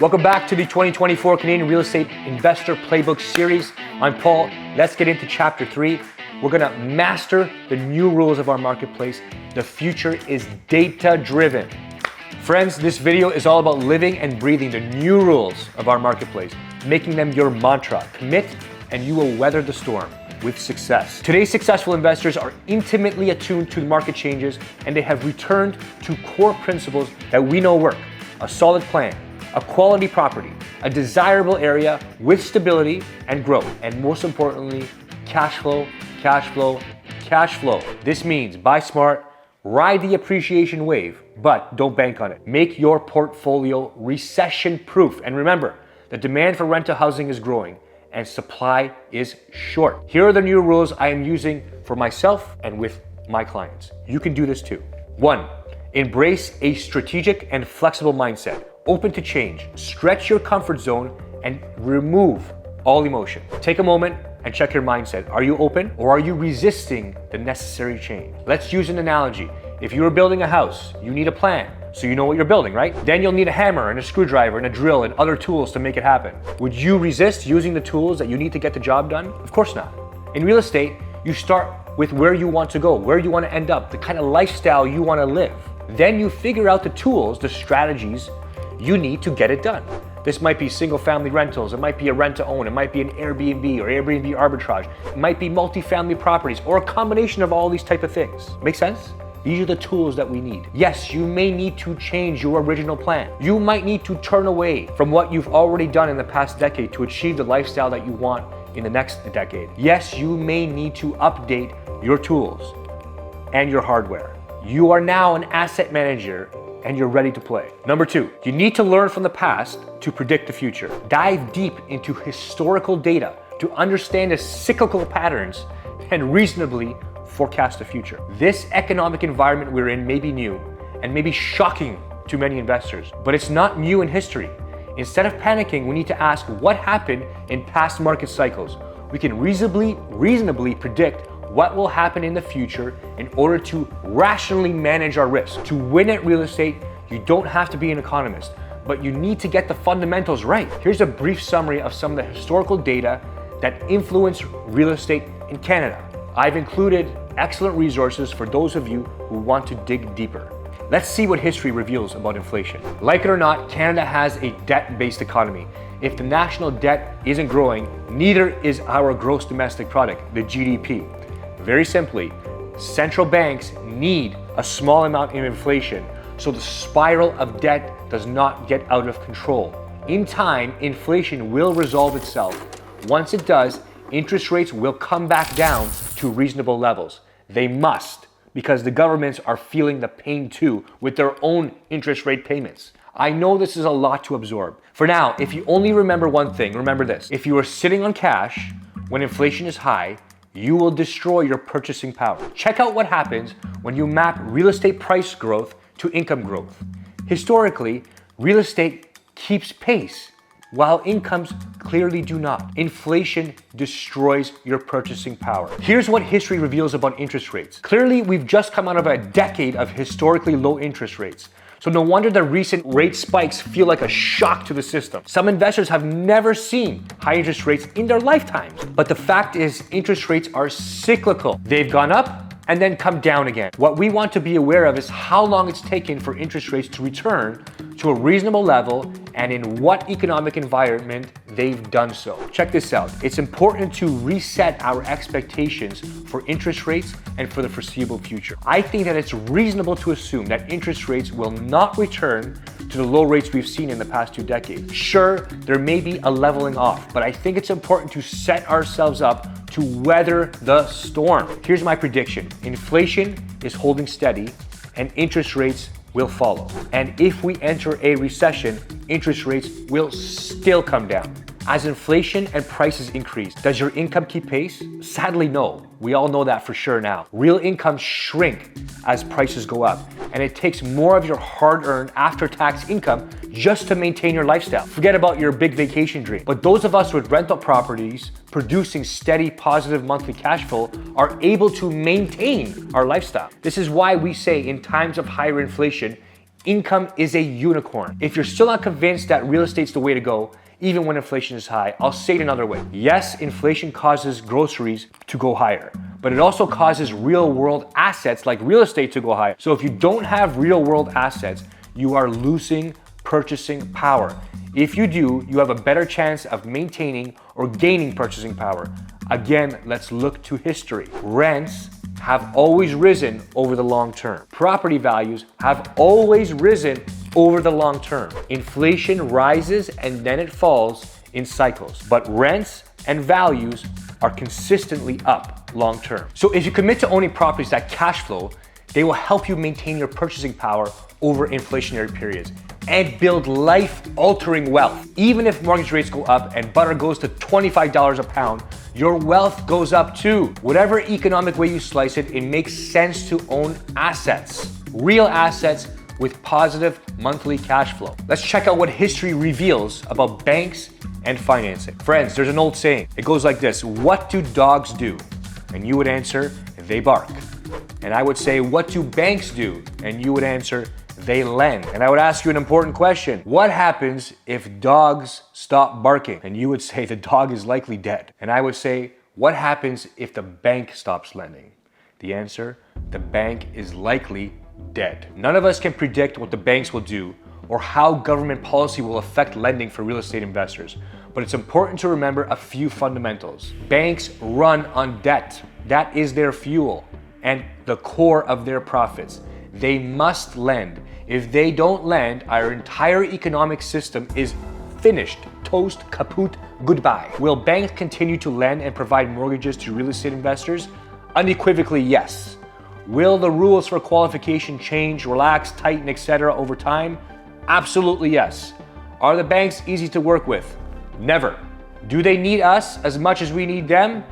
Welcome back to the 2024 Canadian Real Estate Investor Playbook Series. I'm Paul. Let's get into Chapter 3. We're gonna master the new rules of our marketplace. The future is data-driven. Friends, this video is all about living and breathing the new rules of our marketplace, making them your mantra. Commit and you will weather the storm with success. Today's successful investors are intimately attuned to the market changes, and they have returned to core principles that we know work. A solid plan, a quality property, a desirable area with stability and growth, and most importantly, cash flow, cash flow, cash flow. This means buy smart, ride the appreciation wave, but don't bank on it. Make your portfolio recession-proof. And remember, the demand for rental housing is growing and supply is short. Here are the new rules I am using for myself and with my clients. You can do this too. 1, embrace a strategic and flexible mindset. Open to change, stretch your comfort zone, and remove all emotion. Take a moment and check your mindset. Are you open or are you resisting the necessary change? Let's use an analogy. If you are building a house, you need a plan, so you know what you're building, right? Then you'll need a hammer and a screwdriver and a drill and other tools to make it happen. Would you resist using the tools that you need to get the job done? Of course not. In real estate, you start with where you want to go, where you want to end up, the kind of lifestyle you want to live. Then you figure out the tools, the strategies you need to get it done. This might be single family rentals, it might be a rent to own, it might be an Airbnb or Airbnb arbitrage, it might be multifamily properties or a combination of all these type of things. Make sense? These are the tools that we need. Yes, you may need to change your original plan. You might need to turn away from what you've already done in the past decade to achieve the lifestyle that you want in the next decade. Yes, you may need to update your tools and your hardware. You are now an asset manager and you're ready to play. Number 2, you need to learn from the past to predict the future. Dive deep into historical data to understand the cyclical patterns and reasonably forecast the future. This economic environment we're in may be new and may be shocking to many investors, but it's not new in history. Instead of panicking, we need to ask what happened in past market cycles. We can reasonably predict what will happen in the future in order to rationally manage our risk. To win at real estate, you don't have to be an economist, but you need to get the fundamentals right. Here's a brief summary of some of the historical data that influence real estate in Canada. I've included excellent resources for those of you who want to dig deeper. Let's see what history reveals about inflation. Like it or not, Canada has a debt-based economy. If the national debt isn't growing, neither is our gross domestic product, the GDP. Very simply, central banks need a small amount of inflation so the spiral of debt does not get out of control. In time, inflation will resolve itself. Once it does, interest rates will come back down to reasonable levels. They must, because the governments are feeling the pain too with their own interest rate payments. I know this is a lot to absorb. For now, if you only remember one thing, remember this. If you are sitting on cash when inflation is high, you will destroy your purchasing power. Check out what happens when you map real estate price growth to income growth. Historically, real estate keeps pace while incomes clearly do not. Inflation destroys your purchasing power. Here's what history reveals about interest rates. Clearly, we've just come out of a decade of historically low interest rates. So no wonder the recent rate spikes feel like a shock to the system. Some investors have never seen high interest rates in their lifetimes. But the fact is, interest rates are cyclical. They've gone up and then come down again. What we want to be aware of is how long it's taken for interest rates to return to a reasonable level and in what economic environment they've done so. Check this out. It's important to reset our expectations for interest rates and for the foreseeable future. I think that it's reasonable to assume that interest rates will not return to the low rates we've seen in the past 2 decades. Sure, there may be a leveling off, but I think it's important to set ourselves up to weather the storm. Here's my prediction. Inflation is holding steady and interest rates will follow. And if we enter a recession, interest rates will still come down. As inflation and prices increase, does your income keep pace? Sadly, no. We all know that for sure now. Real incomes shrink as prices go up, and it takes more of your hard-earned after-tax income just to maintain your lifestyle. Forget about your big vacation dream. But those of us with rental properties producing steady, positive monthly cash flow are able to maintain our lifestyle. This is why we say in times of higher inflation, Income is a unicorn. If you're still not convinced that real estate's the way to go, even when inflation is high, I'll say it another way. Yes, inflation causes groceries to go higher, but it also causes real world assets like real estate to go higher. So if you don't have real world assets, you are losing purchasing power. If you do, you have a better chance of maintaining or gaining purchasing power. Again, let's look to history. Rents have always risen over the long term. Property values have always risen over the long term. Inflation rises and then it falls in cycles, but rents and values are consistently up long term. So if you commit to owning properties that cash flow, they will help you maintain your purchasing power over inflationary periods and build life-altering wealth. Even if mortgage rates go up and butter goes to $25 a pound, your wealth goes up too. Whatever economic way you slice it, it makes sense to own assets, real assets with positive monthly cash flow. Let's check out what history reveals about banks and financing. Friends, there's an old saying. It goes like this: what do dogs do? And you would answer, they bark. And I would say, what do banks do? And you would answer, they lend. And I would ask you an important question. What happens if dogs stop barking? And you would say the dog is likely dead. And I would say, what happens if the bank stops lending? The answer, the bank is likely dead. None of us can predict what the banks will do or how government policy will affect lending for real estate investors. But it's important to remember a few fundamentals. Banks run on debt. That is their fuel and the core of their profits. They must lend. If they don't lend, our entire economic system is finished. Toast, kaput, goodbye. Will banks continue to lend and provide mortgages to real estate investors? Unequivocally, yes. Will the rules for qualification change, relax, tighten, etc. over time? Absolutely yes. Are the banks easy to work with? Never. Do they need us as much as we need them?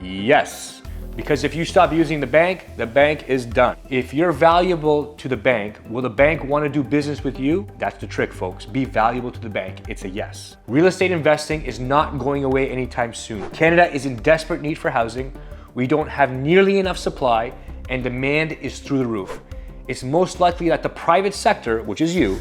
Yes. Because if you stop using the bank is done. If you're valuable to the bank, will the bank want to do business with you? That's the trick, folks. Be valuable to the bank. It's a yes. Real estate investing is not going away anytime soon. Canada is in desperate need for housing. We don't have nearly enough supply, and demand is through the roof. It's most likely that the private sector, which is you,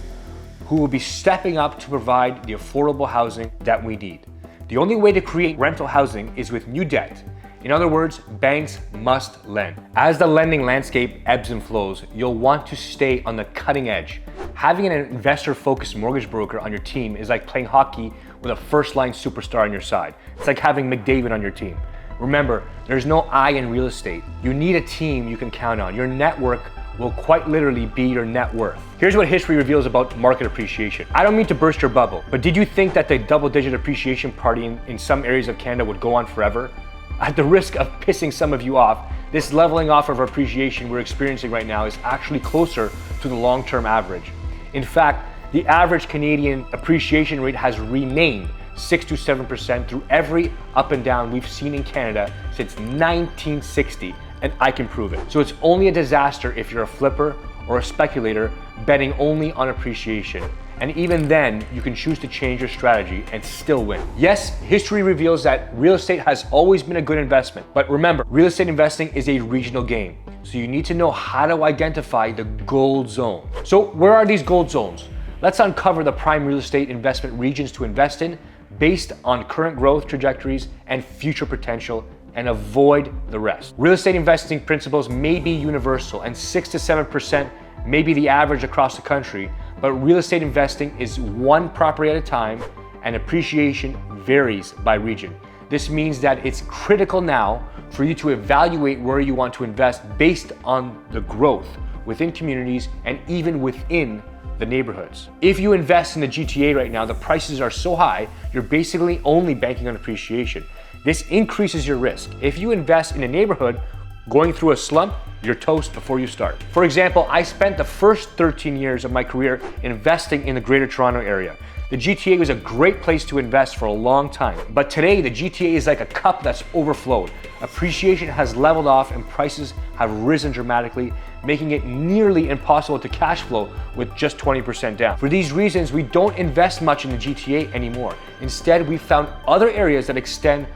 who will be stepping up to provide the affordable housing that we need. The only way to create rental housing is with new debt. In other words, banks must lend. As the lending landscape ebbs and flows, you'll want to stay on the cutting edge. Having an investor-focused mortgage broker on your team is like playing hockey with a first-line superstar on your side. It's like having McDavid on your team. Remember, there's no I in real estate. You need a team you can count on. Your network will quite literally be your net worth. Here's what history reveals about market appreciation. I don't mean to burst your bubble, but did you think that the double-digit appreciation party in some areas of Canada would go on forever? At the risk of pissing some of you off, this leveling off of appreciation we're experiencing right now is actually closer to the long-term average. In fact, the average Canadian appreciation rate has remained 6 to 7% through every up and down we've seen in Canada since 1960, and I can prove it. So it's only a disaster if you're a flipper or a speculator betting only on appreciation. And even then, you can choose to change your strategy and still win. Yes, history reveals that real estate has always been a good investment. But remember, real estate investing is a regional game. So you need to know how to identify the gold zone. So where are these gold zones? Let's uncover the prime real estate investment regions to invest in based on current growth trajectories and future potential, and avoid the rest. Real estate investing principles may be universal, and 6 to 7% may be the average across the country, but real estate investing is one property at a time, and appreciation varies by region. This means that it's critical now for you to evaluate where you want to invest based on the growth within communities and even within the neighborhoods. If you invest in the GTA right now, the prices are so high, you're basically only banking on appreciation. This increases your risk. If you invest in a neighborhood going through a slump, you're toast before you start. For example, I spent the first 13 years of my career investing in the Greater Toronto area. The GTA was a great place to invest for a long time, but today the GTA is like a cup that's overflowed. Appreciation has leveled off and prices have risen dramatically, making it nearly impossible to cash flow with just 20% down. For these reasons, we don't invest much in the GTA anymore. Instead, we've found other areas that extend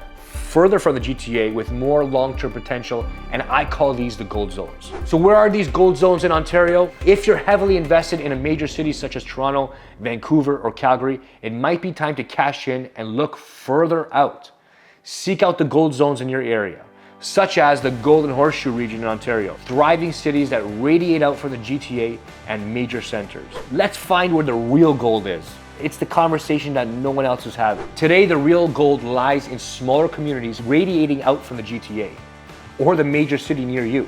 further from the GTA with more long-term potential, and I call these the gold zones. So where are these gold zones in Ontario? If you're heavily invested in a major city such as Toronto, Vancouver, or Calgary, it might be time to cash in and look further out. Seek out the gold zones in your area, such as the Golden Horseshoe region in Ontario, thriving cities that radiate out from the GTA and major centers. Let's find where the real gold is. It's the conversation that no one else is having. Today, the real gold lies in smaller communities radiating out from the GTA or the major city near you.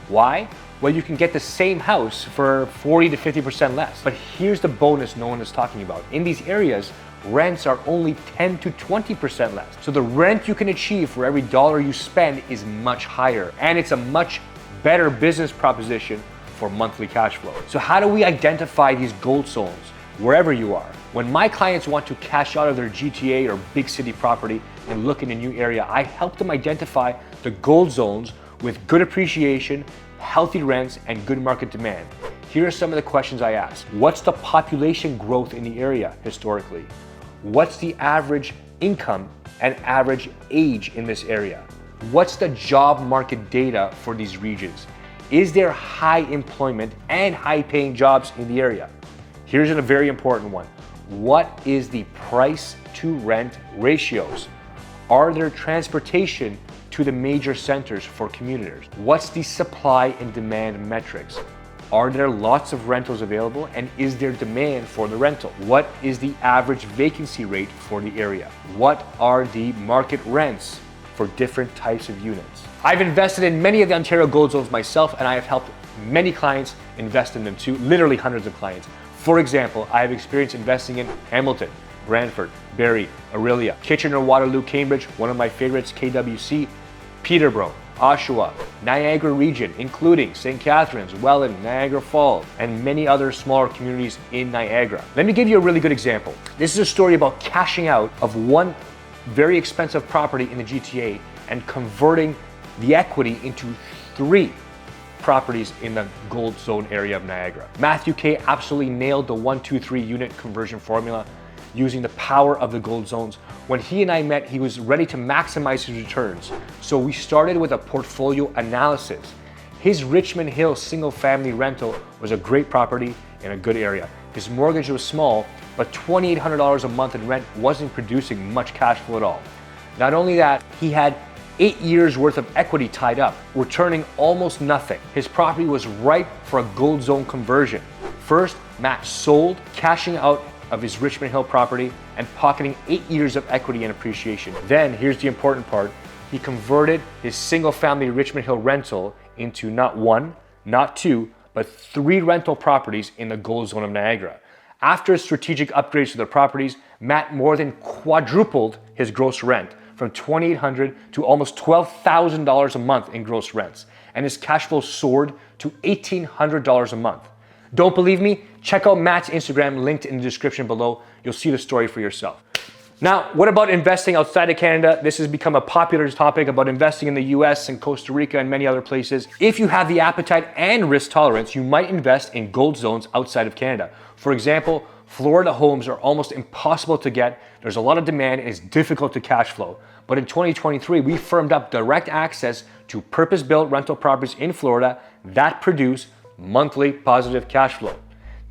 Why? Well, you can get the same house for 40 to 50% less. But here's the bonus no one is talking about. In these areas, rents are only 10 to 20% less. So the rent you can achieve for every dollar you spend is much higher, and it's a much better business proposition for monthly cash flow. So how do we identify these gold zones wherever you are? When my clients want to cash out of their GTA or big city property and look in a new area, I help them identify the gold zones with good appreciation, healthy rents, and good market demand. Here are some of the questions I ask. What's the population growth in the area historically? What's the average income and average age in this area? What's the job market data for these regions? Is there high employment and high paying jobs in the area? Here's a very important one. What is the price to rent ratios? Are there transportation to the major centers for commuters? What's the supply and demand metrics? Are there lots of rentals available, and is there demand for the rental? What is the average vacancy rate for the area? What are the market rents for different types of units? I've invested in many of the Ontario gold zones myself, and I have helped many clients invest in them too, literally hundreds of clients. For example, I have experience investing in Hamilton, Brantford, Barrie, Orillia, Kitchener-Waterloo, Cambridge, one of my favorites, KWC, Peterborough, Oshawa, Niagara region, including St. Catharines, Welland, Niagara Falls, and many other smaller communities in Niagara. Let me give you a really good example. This is a story about cashing out of one very expensive property in the GTA and converting the equity into 3 properties in the gold zone area of Niagara. Matthew K absolutely nailed the 1-2-3 unit conversion formula using the power of the gold zones. When he and I met, he was ready to maximize his returns. So we started with a portfolio analysis. His Richmond Hill single family rental was a great property in a good area. His mortgage was small, but $2,800 a month in rent wasn't producing much cash flow at all. Not only that, he had 8 years worth of equity tied up, returning almost nothing. His property was ripe for a gold zone conversion. First, Matt sold, cashing out of his Richmond Hill property and pocketing 8 years of equity and appreciation. Then, here's the important part, he converted his single family Richmond Hill rental into not 1, not 2, but 3 rental properties in the gold zone of Niagara. After strategic upgrades to their properties, Matt more than quadrupled his gross rent from $2,800 to almost $12,000 a month in gross rents, and his cash flow soared to $1,800 a month. Don't believe me? Check out Matt's Instagram linked in the description below. You'll see the story for yourself. Now, what about investing outside of Canada? This has become a popular topic about investing in the US and Costa Rica and many other places. If you have the appetite and risk tolerance, you might invest in gold zones outside of Canada. For example, Florida homes are almost impossible to get. There's a lot of demand and it's difficult to cash flow. But in 2023, we firmed up direct access to purpose-built rental properties in Florida that produce monthly positive cash flow.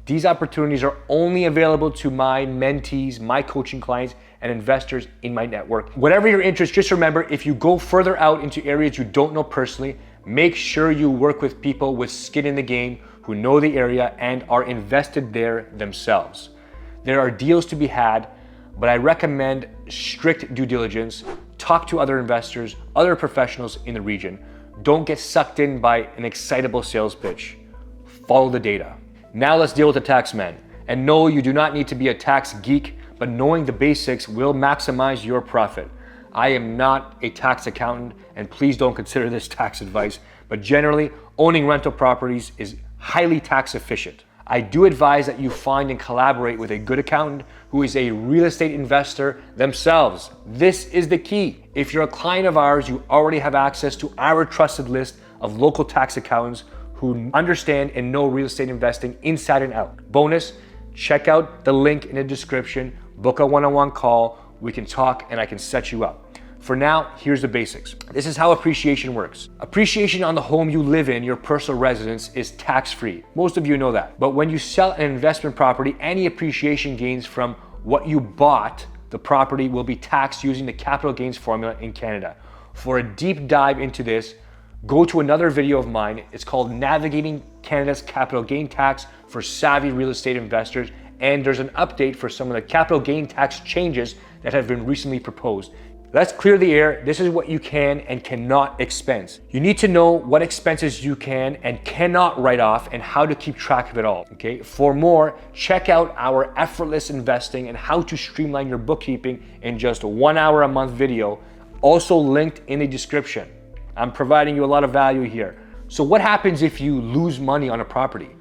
These opportunities are only available to my mentees, my coaching clients, and investors in my network. Whatever your interest, just remember, if you go further out into areas you don't know personally, make sure you work with people with skin in the game who know the area and are invested there themselves. There are deals to be had, but I recommend strict due diligence. Talk to other investors, other professionals in the region. Don't get sucked in by an excitable sales pitch. Follow the data. Now let's deal with the tax man. And no, you do not need to be a tax geek, but knowing the basics will maximize your profit. I am not a tax accountant, and please don't consider this tax advice, but generally, owning rental properties is highly tax efficient. I do advise that you find and collaborate with a good accountant who is a real estate investor themselves. This is the key. If you're a client of ours, you already have access to our trusted list of local tax accountants who understand and know real estate investing inside and out. Bonus, check out the link in the description, book a one-on-one call, we can talk and I can set you up. For now, here's the basics. This is how appreciation works. Appreciation on the home you live in, your personal residence, is tax-free. Most of you know that. But when you sell an investment property, any appreciation gains from what you bought, the property, will be taxed using the capital gains formula in Canada. For a deep dive into this, go to another video of mine. It's called Navigating Canada's Capital Gain Tax for Savvy Real Estate Investors. And there's an update for some of the capital gain tax changes that have been recently proposed. Let's clear the air. This is what you can and cannot expense. You need to know what expenses you can and cannot write off and how to keep track of it all, okay? For more, check out our Effortless Investing and How to Streamline Your Bookkeeping in just a 1 hour a month video, also linked in the description. I'm providing you a lot of value here. So what happens if you lose money on a property?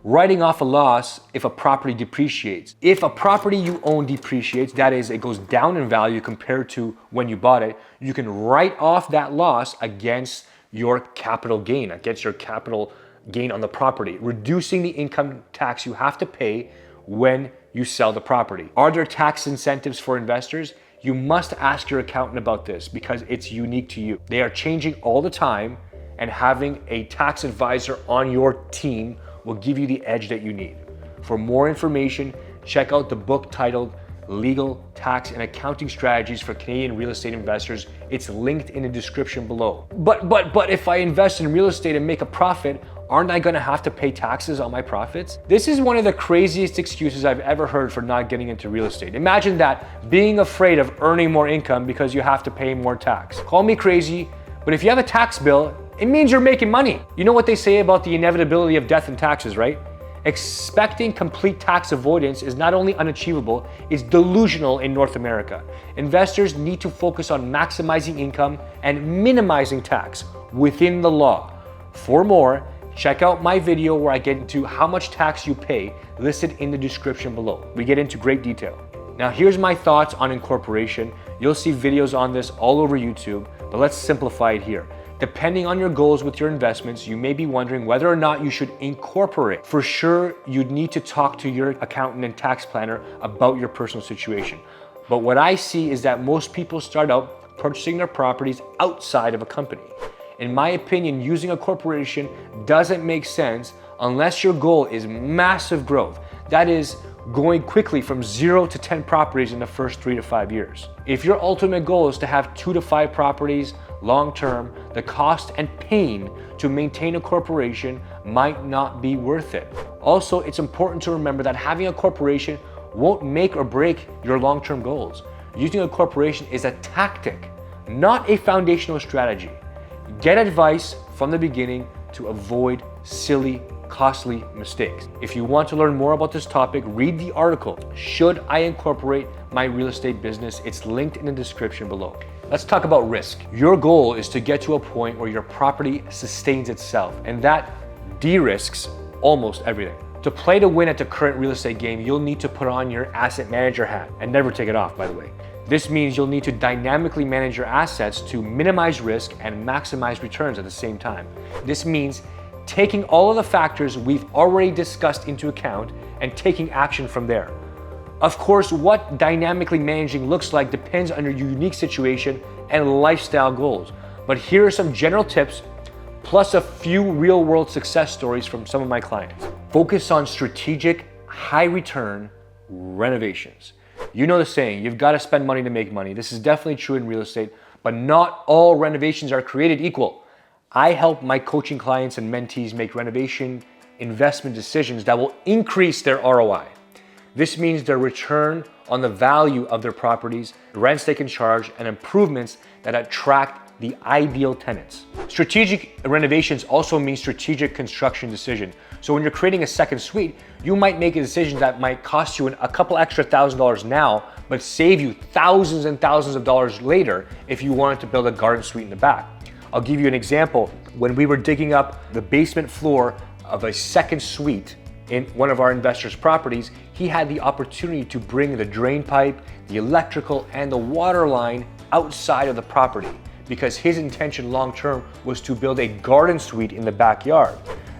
Writing off a loss if a property depreciates. If a property you own depreciates, that is, it goes down in value compared to when you bought it, you can write off that loss against your capital gain, on the property, reducing the income tax you have to pay when you sell the property. Are there tax incentives for investors? You must ask your accountant about this because it's unique to you. They are changing all the time, and having a tax advisor on your team will give you the edge that you need. For more information, check out the book titled Legal, Tax, and Accounting Strategies for Canadian Real Estate Investors. It's linked in the description below. But if I invest in real estate and make a profit, aren't I gonna have to pay taxes on my profits? This is one of the craziest excuses I've ever heard for not getting into real estate. Imagine that, being afraid of earning more income because you have to pay more tax. Call me crazy, but if you have a tax bill, it means you're making money. You know what they say about the inevitability of death and taxes, right? Expecting complete tax avoidance is not only unachievable, it's delusional in North America. Investors need to focus on maximizing income and minimizing tax within the law. For more, check out my video where I get into how much tax you pay, listed in the description below. We get into great detail. Now here's my thoughts on incorporation. You'll see videos on this all over YouTube, but let's simplify it here. Depending on your goals with your investments, you may be wondering whether or not you should incorporate. For sure, you'd need to talk to your accountant and tax planner about your personal situation. But what I see is that most people start out purchasing their properties outside of a company. In my opinion, using a corporation doesn't make sense unless your goal is massive growth. That is, going quickly from 0 to 10 properties in the first 3 to 5 years. If your ultimate goal is to have 2 to 5 properties long term, the cost and pain to maintain a corporation might not be worth it. Also, it's important to remember that having a corporation won't make or break your long-term goals. Using a corporation is a tactic, not a foundational strategy. Get advice from the beginning to avoid silly, costly mistakes. If you want to learn more about this topic, read the article, Should I Incorporate My Real Estate Business? It's linked in the description below. Let's talk about risk. Your goal is to get to a point where your property sustains itself, and that de-risks almost everything. To play to win at the current real estate game, you'll need to put on your asset manager hat and never take it off, by the way. This means you'll need to dynamically manage your assets to minimize risk and maximize returns at the same time. This means taking all of the factors we've already discussed into account and taking action from there. Of course, what dynamically managing looks like depends on your unique situation and lifestyle goals. But here are some general tips, plus a few real-world success stories from some of my clients. Focus on strategic, high-return renovations. You know the saying, you've got to spend money to make money. This is definitely true in real estate, but not all renovations are created equal. I help my coaching clients and mentees make renovation investment decisions that will increase their ROI. This means their return on the value of their properties, the rents they can charge, and improvements that attract the ideal tenants. Strategic renovations also mean strategic construction decision. So when you're creating a second suite, you might make a decision that might cost you a couple extra $1,000s now, but save you thousands and thousands of dollars later if you wanted to build a garden suite in the back. I'll give you an example. When we were digging up the basement floor of a second suite in one of our investors' properties, he had the opportunity to bring the drain pipe, the electrical, and the water line outside of the property because his intention long-term was to build a garden suite in the backyard.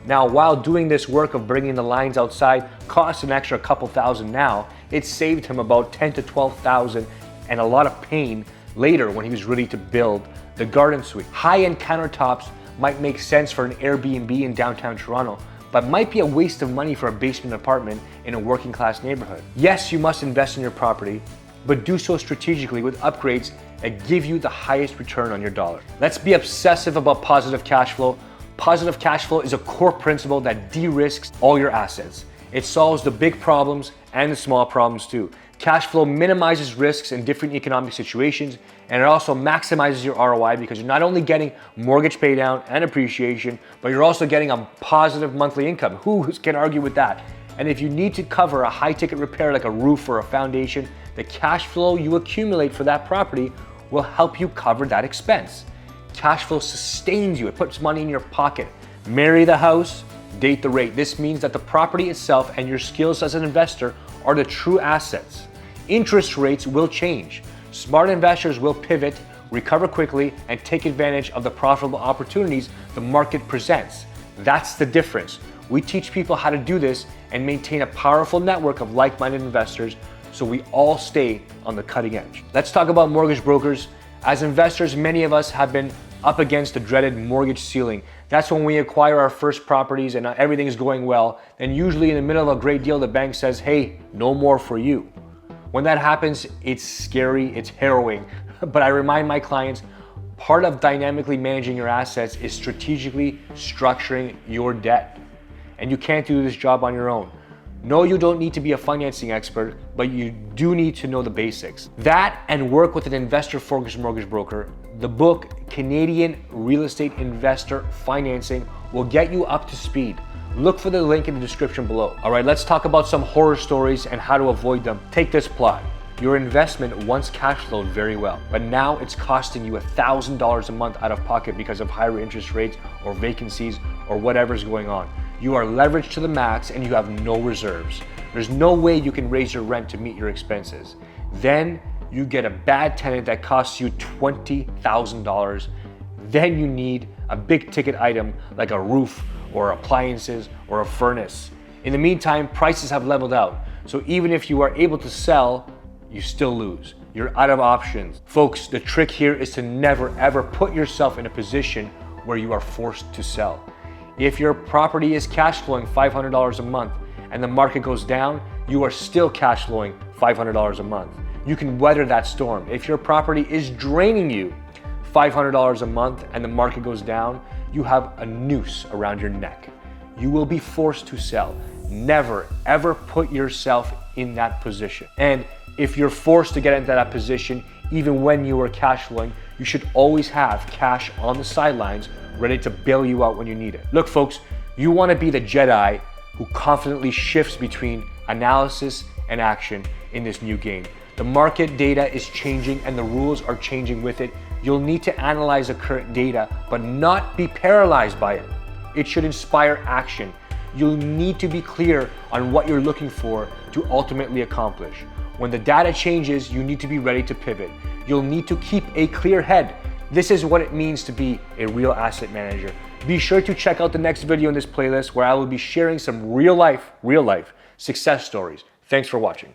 Now, while doing this work of bringing the lines outside cost an extra couple thousand now, it saved him about $10,000 to $12,000 and a lot of pain later when he was ready to build the garden suite. High-end countertops might make sense for an Airbnb in downtown Toronto, but might be a waste of money for a basement apartment in a working class neighborhood. Yes, you must invest in your property, but do so strategically with upgrades that give you the highest return on your dollar. Let's be obsessive about positive cash flow. Positive cash flow is a core principle that de-risks all your assets. It solves the big problems and the small problems too. Cash flow minimizes risks in different economic situations, and it also maximizes your ROI because you're not only getting mortgage paydown and appreciation, but you're also getting a positive monthly income. Who can argue with that? And if you need to cover a high-ticket repair like a roof or a foundation, the cash flow you accumulate for that property will help you cover that expense. Cash flow sustains you. It puts money in your pocket. Marry the house, date the rate. This means that the property itself and your skills as an investor are the true assets. Interest rates will change. Smart investors will pivot, recover quickly, and take advantage of the profitable opportunities the market presents. That's the difference. We teach people how to do this and maintain a powerful network of like-minded investors so we all stay on the cutting edge. Let's talk about mortgage brokers. As investors, many of us have been up against the dreaded mortgage ceiling. That's when we acquire our first properties and everything is going well. And usually in the middle of a great deal, the bank says, hey, no more for you. When that happens, it's scary, it's harrowing. But I remind my clients, part of dynamically managing your assets is strategically structuring your debt. And you can't do this job on your own. No, you don't need to be a financing expert, but you do need to know the basics. That and work with an investor-focused mortgage broker. The book, Canadian Real Estate Investor Financing, will get you up to speed. Look for the link in the description below. All right, let's talk about some horror stories and how to avoid them. Take this plot. Your investment once cash flowed very well, but now it's costing you $1,000 a month out of pocket because of higher interest rates or vacancies or whatever's going on. You are leveraged to the max and you have no reserves. There's no way you can raise your rent to meet your expenses. Then you get a bad tenant that costs you $20,000. Then you need a big ticket item like a roof or appliances or a furnace. In the meantime, prices have leveled out. So even if you are able to sell, you still lose. You're out of options. Folks, the trick here is to never ever put yourself in a position where you are forced to sell. If your property is cash flowing $500 a month and the market goes down, you are still cash flowing $500 a month. You can weather that storm. If your property is draining you $500 a month and the market goes down, you have a noose around your neck. You will be forced to sell. Never ever put yourself in that position. And if you're forced to get into that position, even when you are cash flowing, you should always have cash on the sidelines ready to bail you out when you need it. Look, folks, you want to be the Jedi who confidently shifts between analysis and action in this new game. The market data is changing and the rules are changing with it. You'll need to analyze the current data, but not be paralyzed by it. It should inspire action. You'll need to be clear on what you're looking for to ultimately accomplish. When the data changes, you need to be ready to pivot. You'll need to keep a clear head. This is what it means to be a real asset manager. Be sure to check out the next video in this playlist where I will be sharing some real life success stories. Thanks for watching.